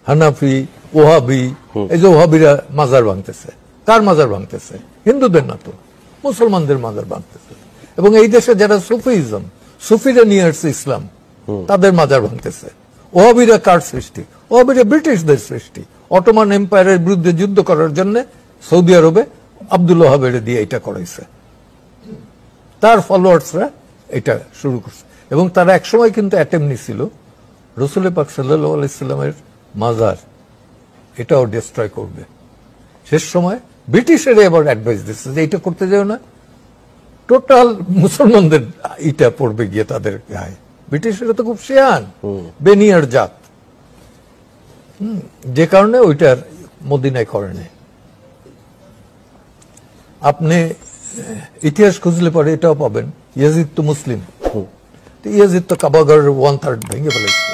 হানাফি, ওহাবি, এই যে ওহাবিরা মাজার ভাঙতেছে, কার মাজার ভাঙতেছে? হিন্দুদের না তো, মুসলমানদের মাজার ভাঙতেছে। এবং এই দেশে যারা সুফিজম, সুফিরা নিয়ে আসছে ইসলাম, তাদের মাজার ভাঙতেছে। ওহাবিরা কার সৃষ্টি? ওহাবিরা ব্রিটিশদের সৃষ্টি। অটোমান এম্পায়ারের বিরুদ্ধে যুদ্ধ করার জন্য সৌদি আরবে আব্দুল ওহাবের দিয়ে এটা করাইছে, তার ফলোয়ার্সরা এটা শুরু করছে। এবং তারা একসময় কিন্তু অ্যাটেম্প নিছিল রাসূল পাক সাল্লাল্লাহু আলাইহি সাল্লামের মাজার এটাও ডিস্ট্রয় করবে। শেষ সময় ব্রিটিশের এবার অ্যাডভাইস দিচ্ছে যে এটা করতে যাও না, টোটাল মুসলমানদের এটা পড়বে গিয়ে তাদের গায়ে। ব্রিটিশেরা তো খুব শিয়ান, বেনিয়ার জাত, যে কারণে ওইটার মদিনায় করে নেয়। আপনি ইতিহাস খুঁজলে পরে এটাও পাবেন, ইয়াজিদ তো মুসলিম, ইয়াজিদ তো কাবাগরের 1/3 ভেঙে ফেলেছে।